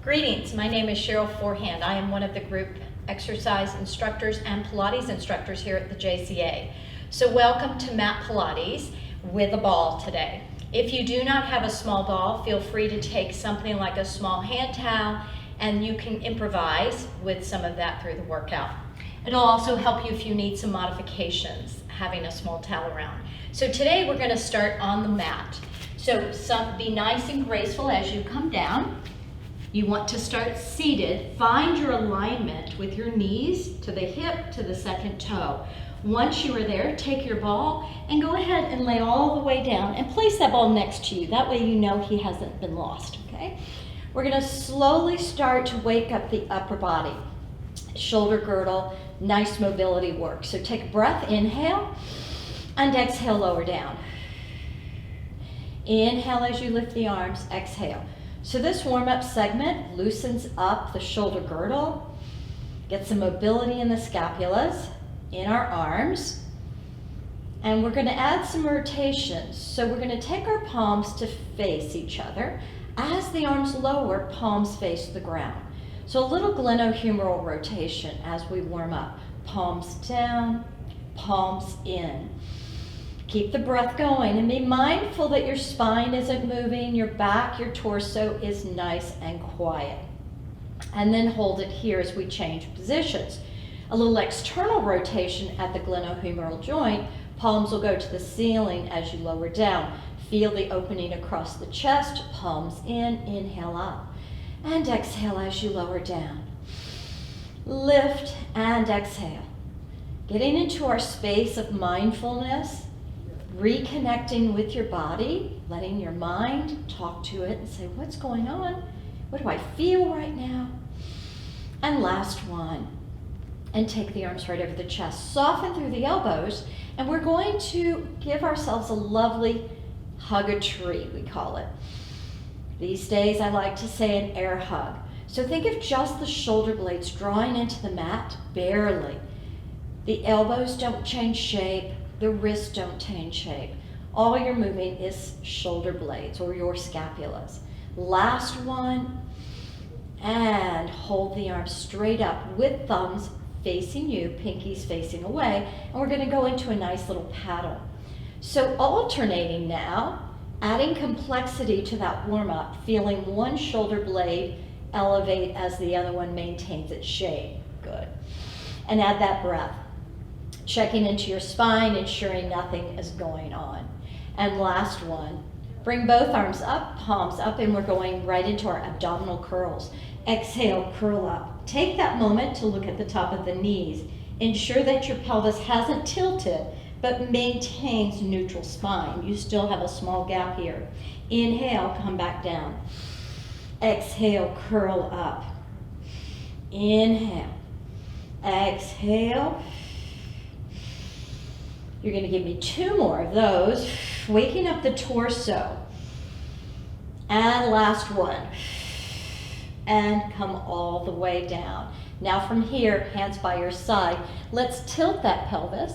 Greetings, my name is Cheryl Forehand. I am one of the group exercise instructors and Pilates instructors here at the JCA. So welcome to Mat Pilates with a ball today. If you do not have a small ball, feel free to take something like a small hand towel and you can improvise with some of that through the workout. It'll also help you if you need some modifications, having a small towel around. So today we're going to start on the mat. So be nice and graceful as you come down. You want to start seated. Find your alignment with your knees to the hip to the second toe. Once you are there, take your ball and go ahead and lay all the way down and place that ball next to you. That way you know he hasn't been lost, okay? We're going to slowly start to wake up the upper body. Shoulder girdle, nice mobility work. So take a breath, inhale, and exhale, lower down. Inhale as you lift the arms, exhale. So this warm-up segment loosens up the shoulder girdle, gets some mobility in the scapulas, in our arms, and we're going to add some rotations. So we're going to take our palms to face each other. As the arms lower, palms face the ground. So a little glenohumeral rotation as we warm up. Palms down, palms in. Keep the breath going and be mindful that your spine isn't moving, your back, your torso is nice and quiet. And then hold it here as we change positions. A little external rotation at the glenohumeral joint. Palms will go to the ceiling as you lower down. Feel the opening across the chest, palms in, inhale up. And exhale as you lower down. Lift and exhale. Getting into our space of mindfulness. Reconnecting with your body, letting your mind talk to it and say, what's going on? What do I feel right now? And last one, and take the arms right over the chest. Soften through the elbows, and we're going to give ourselves a lovely hug a tree, we call it. These days, I like to say an air hug. So think of just the shoulder blades drawing into the mat, barely. The elbows don't change shape. The wrists don't change shape. All you're moving is shoulder blades or your scapulas. Last one, and hold the arms straight up with thumbs facing you, pinkies facing away, and we're going to go into a nice little paddle. So alternating now, adding complexity to that warm-up, feeling one shoulder blade elevate as the other one maintains its shape. Good. And add that breath. Checking into your spine, ensuring nothing is going on. And last one, bring both arms up, palms up, and we're going right into our abdominal curls. Exhale, curl up. Take that moment to look at the top of the knees. Ensure that your pelvis hasn't tilted, but maintains neutral spine. You still have a small gap here. Inhale, come back down. Exhale, curl up. Inhale. Exhale. You're going to give me 2 more of those, waking up the torso. And last one. And come all the way down. Now from here, hands by your side, let's tilt that pelvis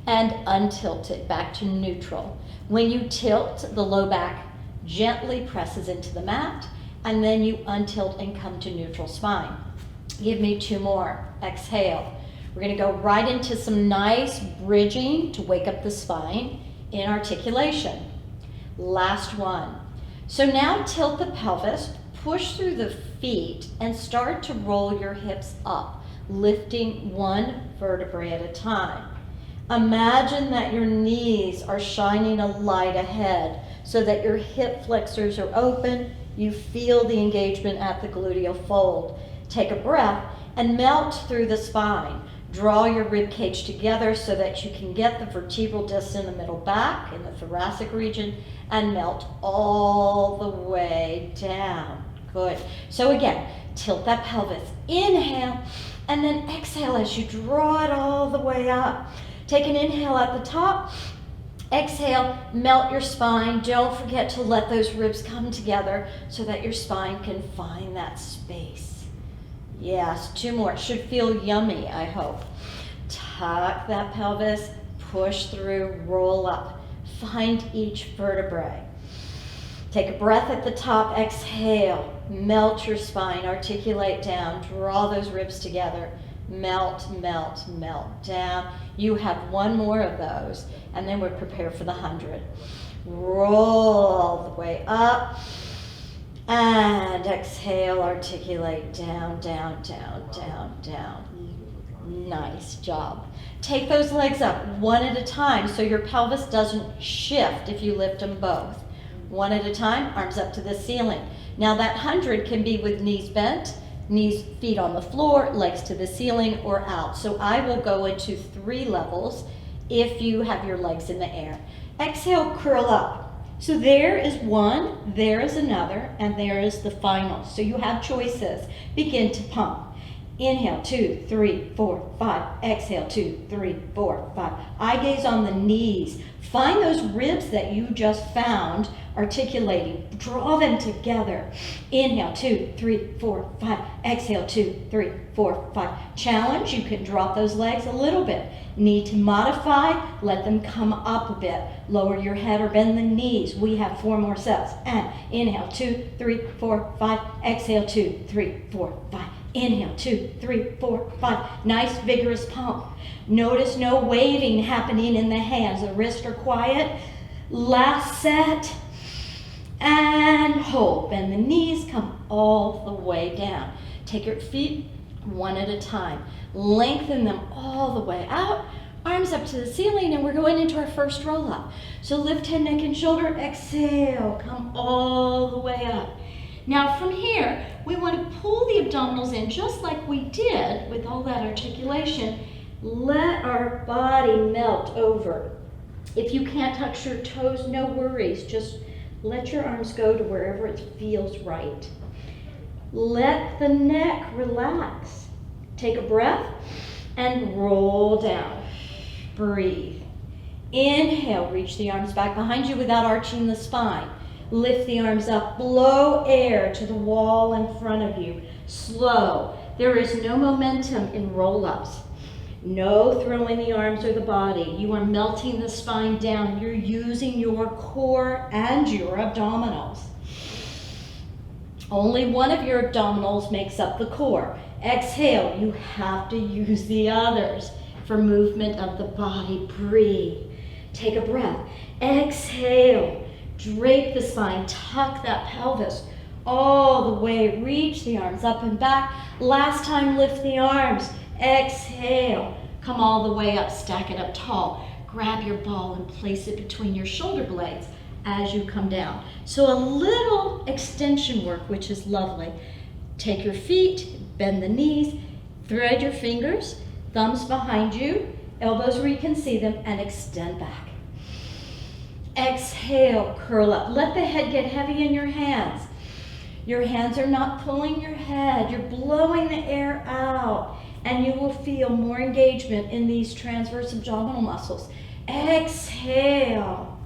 and untilt it back to neutral. When you tilt, the low back gently presses into the mat, and then you untilt and come to neutral spine. Give me 2 more. Exhale. We're going to go right into some nice bridging to wake up the spine in articulation. Last one. So now tilt the pelvis, push through the feet, and start to roll your hips up, lifting one vertebrae at a time. Imagine that your knees are shining a light ahead so that your hip flexors are open. You feel the engagement at the gluteal fold. Take a breath and melt through the spine. Draw your rib cage together so that you can get the vertebral disc in the middle back, in the thoracic region, and melt all the way down. Good. So again, tilt that pelvis. Inhale, and then exhale as you draw it all the way up. Take an inhale at the top. Exhale, melt your spine. Don't forget to let those ribs come together so that your spine can find that space. Yes, 2 more. It should feel yummy, I hope. Tuck that pelvis, push through, roll up. Find each vertebrae. Take a breath at the top, exhale. Melt your spine, articulate down, draw those ribs together. Melt, melt, melt down. You have one more of those, and then we're prepared for the 100. Roll the way up, and exhale, articulate down, down, down, down, down. Nice job. Take those legs up one at a time so your pelvis doesn't shift if you lift them both. One at a time, arms up to the ceiling. Now that 100 can be with knees bent, knees, feet on the floor, legs to the ceiling or out. So I will go into 3 levels if you have your legs in the air. Exhale, curl up. So there is one, there is another, and there is the final. So you have choices. Begin to pump. Inhale, 2, 3, 4, 5. Exhale, 2, 3, 4, 5. Eye gaze on the knees. Find those ribs that you just found articulating. Draw them together. Inhale, 2, 3, 4, 5. Exhale, 2, 3, 4, 5. Challenge, you can drop those legs a little bit. Need to modify, let them come up a bit. Lower your head or bend the knees. We have 4 more sets. And inhale, 2, 3, 4, 5. Exhale, 2, 3, 4, 5. Inhale, 2, 3, 4, 5. Nice vigorous pump. Notice no waving happening in the hands. The wrists are quiet. Last set. And hold. Bend the knees. Come all the way down. Take your feet one at a time. Lengthen them all the way out. Arms up to the ceiling, and we're going into our first roll up. So lift head, neck, and shoulder. Exhale. Come all the way up. Now from here, we want to pull the abdominals in just like we did with all that articulation. Let our body melt over. If you can't touch your toes, no worries. Just let your arms go to wherever it feels right. Let the neck relax. Take a breath and roll down. Breathe. Inhale, reach the arms back behind you without arching the spine. Lift the arms up, blow air to the wall in front of you. Slow. There is no momentum in roll-ups. No throwing the arms or the body. You are melting the spine down. You're using your core and your abdominals. Only one of your abdominals makes up the core. Exhale. You have to use the others for movement of the body. Breathe. Take a breath. Exhale. Drape the spine, tuck that pelvis all the way, reach the arms up and back. Last time, lift the arms. Exhale, come all the way up, stack it up tall. Grab your ball and place it between your shoulder blades as you come down. So a little extension work, which is lovely. Take your feet, bend the knees, thread your fingers, thumbs behind you, elbows where you can see them, and extend back. Exhale, curl up. Let the head get heavy in your hands. Your hands are not pulling your head. You're blowing the air out, and you will feel more engagement in these transverse abdominal muscles. Exhale.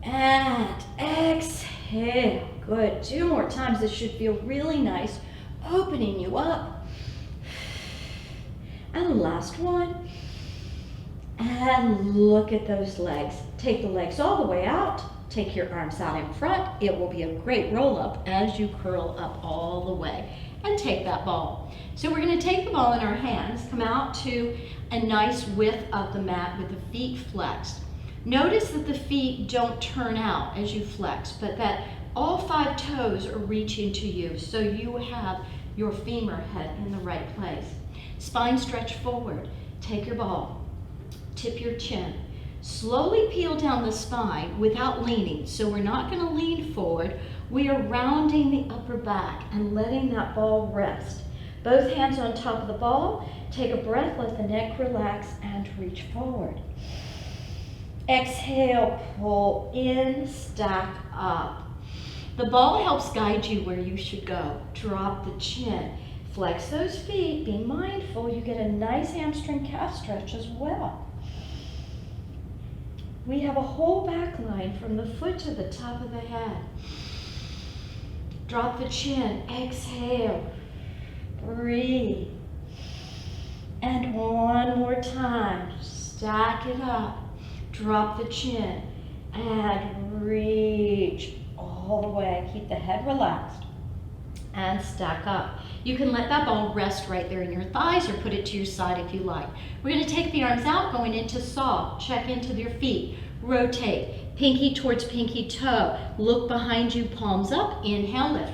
And exhale. Good. 2 more times. This should feel really nice, opening you up. And last one. And look at those legs. Take the legs all the way out. Take your arms out in front. It will be a great roll up as you curl up all the way. And take that ball. So we're going to take the ball in our hands, come out to a nice width of the mat with the feet flexed. Notice that the feet don't turn out as you flex, but that all 5 toes are reaching to you, so you have your femur head in the right place. Spine stretch forward. Take your ball. Tip your chin. Slowly peel down the spine without leaning. So we're not going to lean forward. We are rounding the upper back and letting that ball rest. Both hands on top of the ball. Take a breath, let the neck relax, and reach forward. Exhale, pull in, stack up. The ball helps guide you where you should go. Drop the chin. Flex those feet. Be mindful you get a nice hamstring calf stretch as well. We have a whole back line from the foot to the top of the head. Drop the chin. Exhale. Breathe. And one more time. Stack it up. Drop the chin. and reach all the way. Keep the head relaxed and stack up. You can let that ball rest right there in your thighs or put it to your side if you like. We're going to take the arms out, going into saw. Check into your feet. Rotate. Pinky towards pinky toe. Look behind you, palms up. Inhale, lift.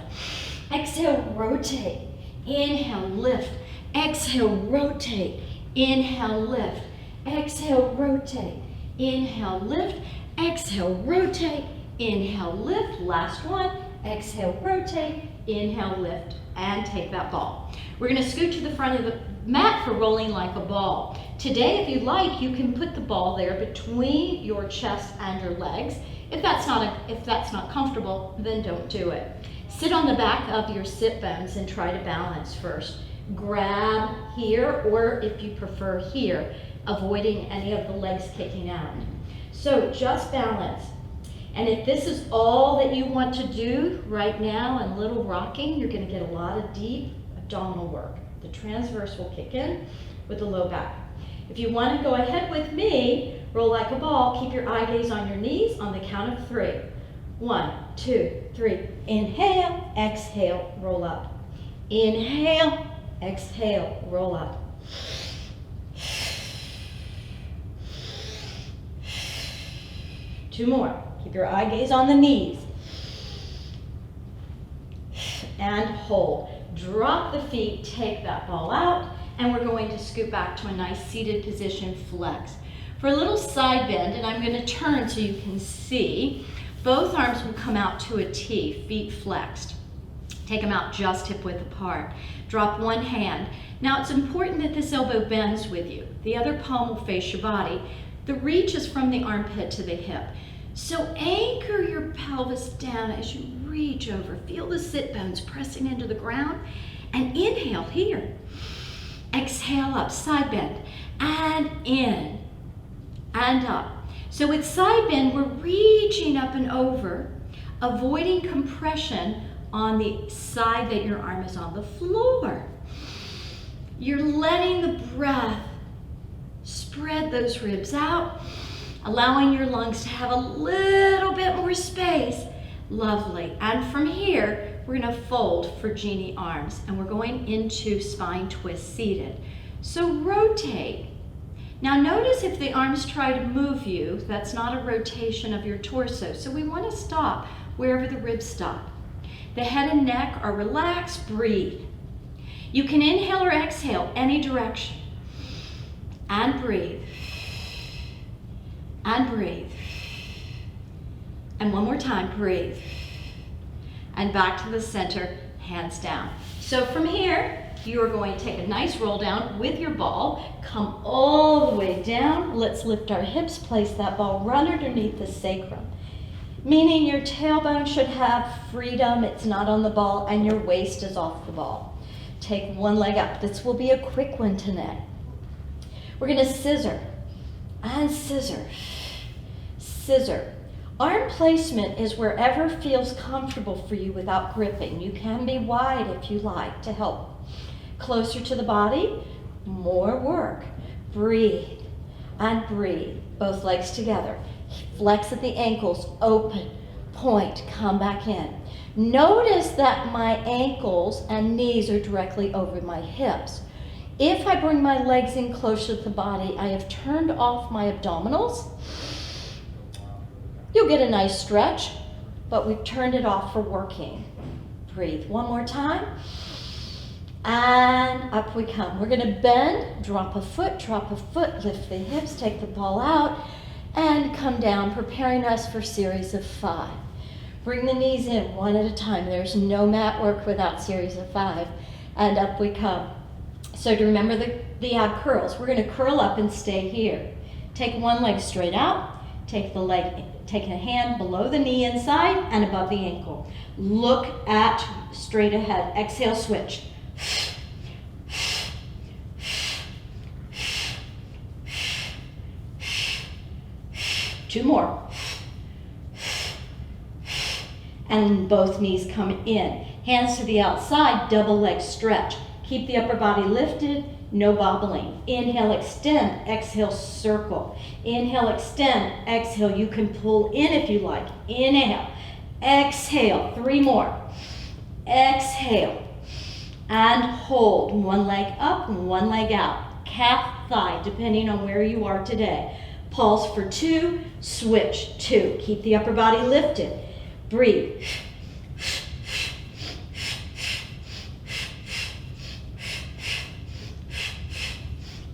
Exhale, rotate. Inhale, lift. Exhale, rotate. Inhale, lift. Exhale, rotate. Inhale, lift. Exhale, rotate. Inhale, lift. Last one. Exhale, rotate. Inhale, lift, and take that ball. We're going to scoot to the front of the mat for rolling like a ball. Today, if you like, you can put the ball there between your chest and your legs. If that's not comfortable, then don't do it. Sit on the back of your sit bones and try to balance first. Grab here, or if you prefer here, avoiding any of the legs kicking out. So just balance. And if this is all that you want to do right now and little rocking, you're going to get a lot of deep abdominal work. The transverse will kick in with the low back. If you want to go ahead with me, roll like a ball, keep your eye gaze on your knees on the count of 3. 1, 2, 3. Inhale, exhale, roll up. Inhale, exhale, roll up. Two more. Keep your eye gaze on the knees. And hold. Drop the feet, take that ball out, and we're going to scoot back to a nice seated position, flex. For a little side bend, and I'm going to turn so you can see, both arms will come out to a T, feet flexed. Take them out just hip width apart. Drop one hand. Now it's important that this elbow bends with you. The other palm will face your body. The reach is from the armpit to the hip. So anchor your pelvis down as you reach over. Feel the sit bones pressing into the ground. And inhale here. Exhale up, side bend. And in. And up. So with side bend, we're reaching up and over, avoiding compression on the side that your arm is on the floor. You're letting the breath spread those ribs out, allowing your lungs to have a little bit more space. Lovely. And from here, we're going to fold for genie arms, and we're going into spine twist seated. So rotate. Now notice if the arms try to move you, that's not a rotation of your torso. So we want to stop wherever the ribs stop. The head and neck are relaxed. Breathe. You can inhale or exhale any direction. And breathe. And breathe. And one more time, breathe. And back to the center, hands down. So from here, you are going to take a nice roll down with your ball, come all the way down. Let's lift our hips, place that ball right underneath the sacrum, meaning your tailbone should have freedom, it's not on the ball, and your waist is off the ball. Take one leg up. This will be a quick one tonight. We're going to scissor and scissor, scissor. Arm placement is wherever feels comfortable for you without gripping. You can be wide if you like to help. Closer to the body, more work. Breathe and breathe. Both legs together. Flex at the ankles, open, point, come back in. Notice that my ankles and knees are directly over my hips. If I bring my legs in closer to the body, I have turned off my abdominals. You'll get a nice stretch, but we've turned it off for working. Breathe one more time. And up we come. We're going to bend, drop a foot, lift the hips, take the ball out, and come down, preparing us for series of 5. Bring the knees in one at a time. There's no mat work without series of 5. And up we come. So to remember the ab curls, we're going to curl up and stay here. Take one leg straight out. Take a hand below the knee inside and above the ankle. Look at straight ahead. Exhale, switch. Two more. And both knees come in. Hands to the outside, double leg stretch. Keep the upper body lifted, no bobbling. Inhale, extend, exhale, circle. Inhale, extend, exhale. You can pull in if you like. Inhale, exhale, 3 more. Exhale, and hold. One leg up, one leg out. Calf, thigh, depending on where you are today. Pulse for 2, switch, 2. Keep the upper body lifted. Breathe.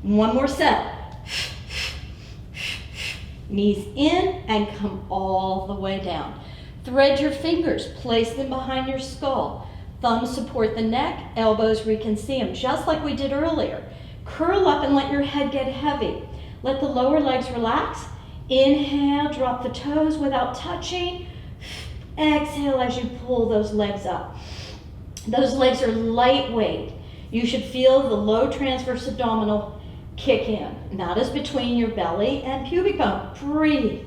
One more set. Knees in and come all the way down. Thread your fingers, place them behind your skull. Thumbs support the neck, elbows where you can see them, just like we did earlier. Curl up and let your head get heavy. Let the lower legs relax. Inhale, drop the toes without touching. Exhale as you pull those legs up. Those legs are lightweight. You should feel the low transverse abdominal kick in. And that is between your belly and pubic bone. Breathe.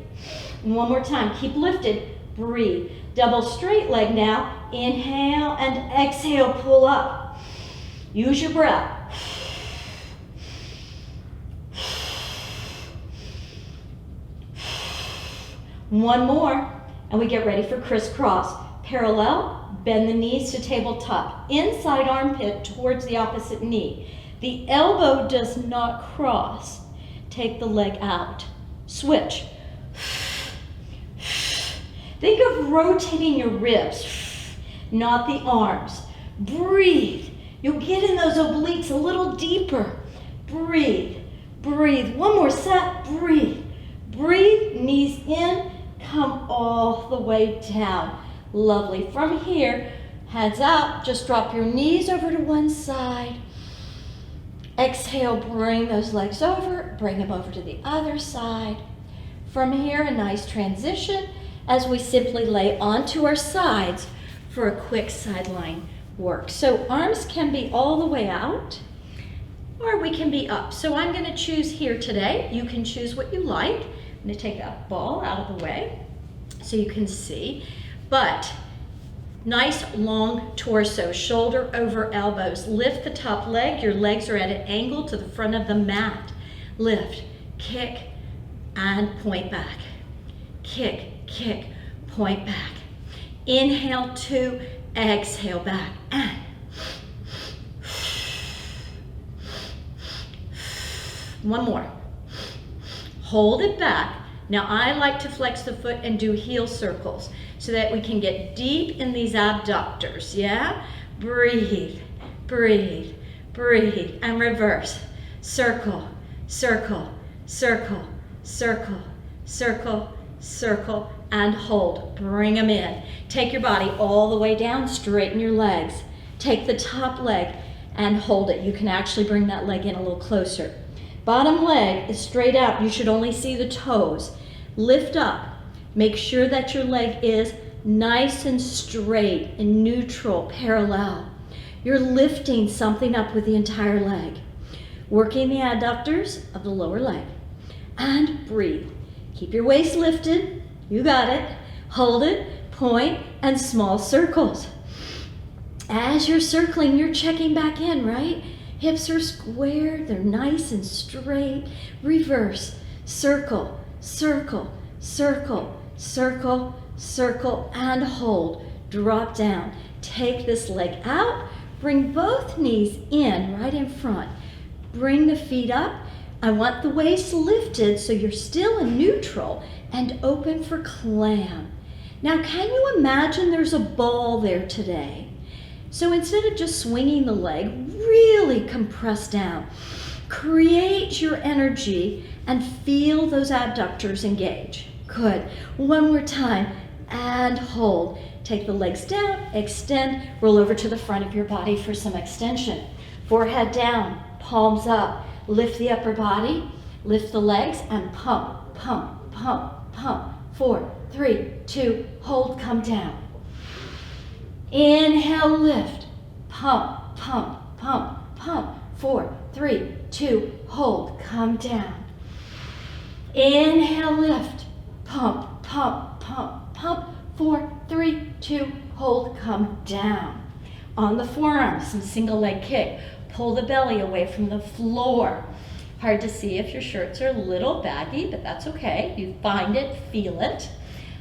One more time. Keep lifted. Breathe. Double straight leg now. Inhale and exhale. Pull up. Use your breath. One more. And we get ready for crisscross. Parallel. Bend the knees to tabletop. Inside armpit towards the opposite knee. The elbow does not cross. Take the leg out. Switch. Think of rotating your ribs, not the arms. Breathe. You'll get in those obliques a little deeper. Breathe. Breathe. One more set. Breathe. Breathe. Knees in. Come all the way down. Lovely. From here, hands up. Just drop your knees over to one side. Exhale, bring those legs over, bring them over to the other side. From here, a nice transition as we simply lay onto our sides for a quick sideline work. So arms can be all the way out, or we can be up. So I'm going to choose here today. You can choose what you like. I'm going to take a ball out of the way so you can see. But nice long torso, shoulder over elbows. Lift the top leg. Your legs are at an angle to the front of the mat. Lift, kick, and point back. Kick, kick, point back. Inhale, 2, exhale back. And one more. Hold it back. Now I like to flex the foot and do heel circles so that we can get deep in these abductors, yeah? Breathe, breathe, breathe, and reverse. Circle, circle, circle, circle, circle, circle, and hold. Bring them in. Take your body all the way down, straighten your legs. Take the top leg and hold it. You can actually bring that leg in a little closer. Bottom leg is straight out. You should only see the toes. Lift up. Make sure that your leg is nice and straight and neutral, parallel. You're lifting something up with the entire leg. Working the adductors of the lower leg. And breathe. Keep your waist lifted. You got it. Hold it, point, and small circles. As you're circling, you're checking back in, right? Hips are squared, they're nice and straight. Reverse, circle, circle, circle, circle, circle, and hold. Drop down. Take this leg out. Bring both knees in right in front. Bring the feet up. I want the waist lifted so you're still in neutral and open for clam. Now, can you imagine there's a ball there today? So instead of just swinging the leg, really compress down. Create your energy and feel those abductors engage. Good. One more time. And hold. Take the legs down, extend, roll over to the front of your body for some extension. Forehead down, palms up. Lift the upper body, lift the legs, and pump, pump, pump, pump. 4, 3, 2, hold, come down. Inhale, lift, pump, pump, pump, pump. 4, 3, 2, hold, come down. Inhale, lift, pump, pump, pump, pump. 4, 3, 2, hold, come down. On the forearms, some single leg kick. Pull the belly away from the floor. Hard to see if your shirts are a little baggy, but that's okay. You find it, feel it.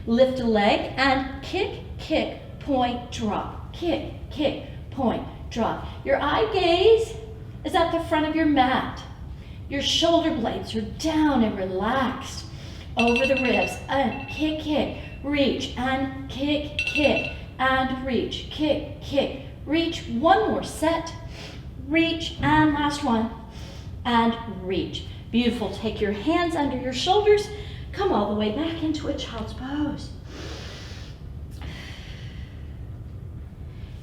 Lift a leg and kick, kick, point, drop. Kick, kick, point, drop. Your eye gaze is at the front of your mat. Your shoulder blades are down and relaxed over the ribs. And kick, kick, reach, and kick, kick, and reach. Kick, kick, reach. One more set. Reach, and last one. And reach. Beautiful. Take your hands under your shoulders. Come all the way back into a child's pose.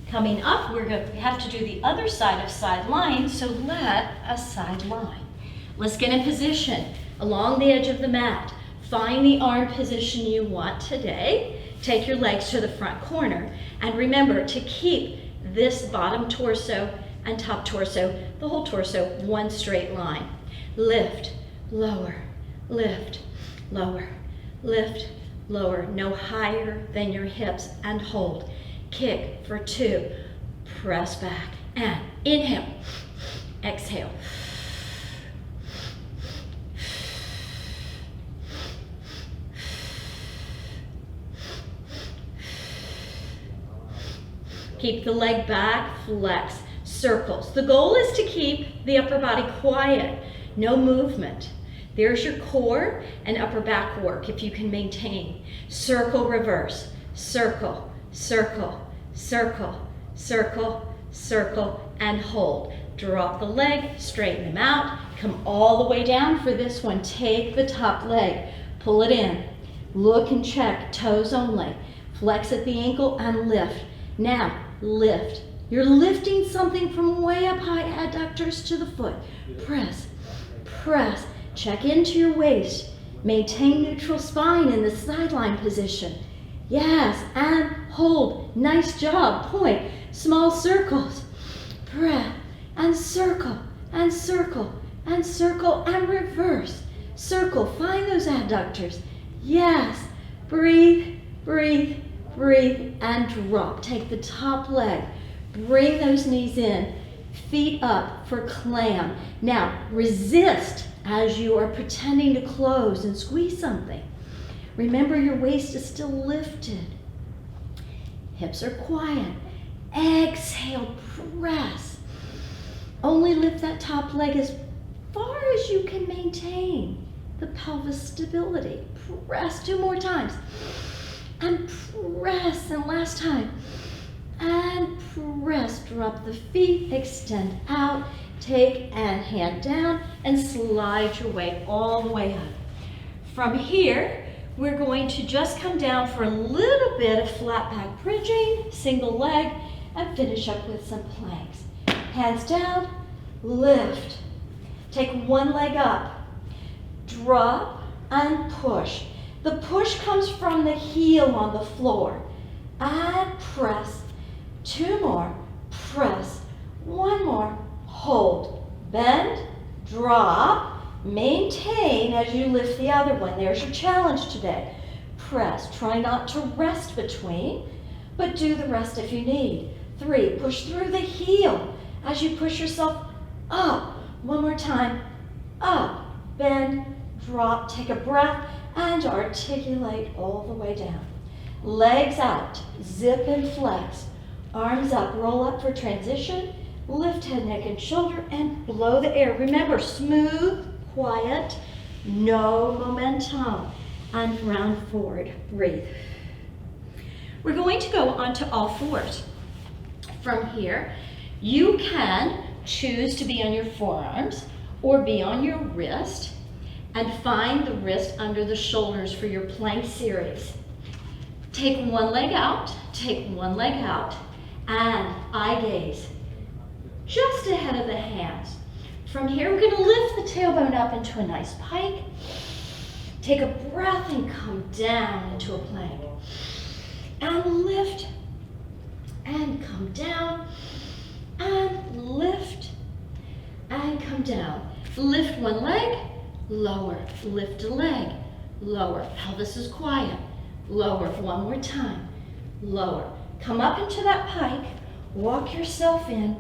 Coming up, we're going to have to do the other side of side line, so let us side line. Let's get in position along the edge of the mat. Find the arm position you want today. Take your legs to the front corner, and remember to keep this bottom torso and top torso, the whole torso, one straight line. Lift, lower, lift, lower, lift, lower. No higher than your hips, and hold. Kick for 2, press back, and inhale, exhale. Keep the leg back, flex, circles. The goal is to keep the upper body quiet, no movement. There's your core and upper back work if you can maintain. Circle, reverse, circle, circle, circle, circle, circle, and hold. Drop the leg, straighten them out, come all the way down for this one. Take the top leg, pull it in, look and check, toes only. Flex at the ankle and lift. Now, lift. You're lifting something from way up high, adductors to the foot. Press, press. Check into your waist. Maintain neutral spine in the sideline position. Yes, and hold. Nice job. Point. Small circles. Press, and circle, and circle, and circle, and reverse. Circle. Find those adductors. Yes. Breathe, breathe, breathe, and drop. Take the top leg. Bring those knees in. Feet up for clam. Now, resist as you are pretending to close and squeeze something. Remember, your waist is still lifted. Hips are quiet. Exhale, press. Only lift that top leg as far as you can maintain the pelvis stability. Press 2 more times. And press, and last time. And press, drop the feet, extend out, take and hand down, and slide your way all the way up. From here, we're going to just come down for a little bit of flat back bridging, single leg, and finish up with some planks. Hands down, lift. Take one leg up, drop, and push. The push comes from the heel on the floor. And press. 2 more, press. 1 more, hold. Bend, drop, maintain as you lift the other one. There's your challenge today. Press. Try not to rest between, but do the rest if you need. 3, push through the heel as you push yourself up. 1 more time, up, bend, drop, take a breath, and articulate all the way down. Legs out, zip and flex. Arms up, roll up for transition. Lift head, neck, and shoulder, and blow the air. Remember, smooth, quiet, no momentum. And round forward, breathe. We're going to go onto all fours. From here, you can choose to be on your forearms or be on your wrist, and find the wrist under the shoulders for your plank series. Take one leg out, and eye gaze just ahead of the hands. From here, we're going to lift the tailbone up into a nice pike. Take a breath and come down into a plank. And lift, and come down, and lift, and come down. Lift one leg, lower, lift a leg, lower. Pelvis is quiet. Lower, 1 more time, lower. Come up into that pike, walk yourself in,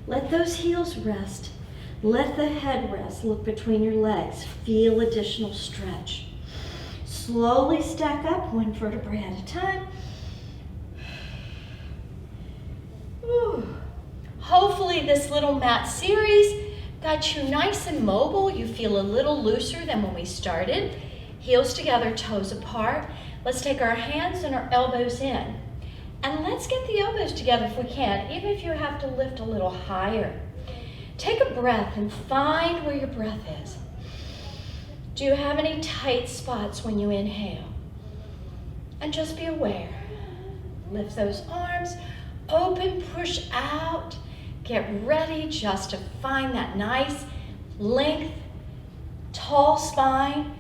Let those heels rest. Let the head rest. Look between your legs. Feel additional stretch. Slowly stack up one vertebrae at a time. Whew. Hopefully this little mat series got you nice and mobile. You feel a little looser than when we started. Heels together, toes apart. Let's take our hands and our elbows in. And let's get the elbows together if we can, even if you have to lift a little higher. Take a breath and find where your breath is. Do you have any tight spots when you inhale? And just be aware. Lift those arms, open, push out. Get ready just to find that nice length, tall spine.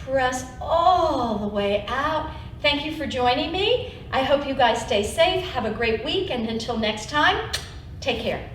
Press all the way out. Thank you for joining me. I hope you guys stay safe. Have a great week, and until next time, take care.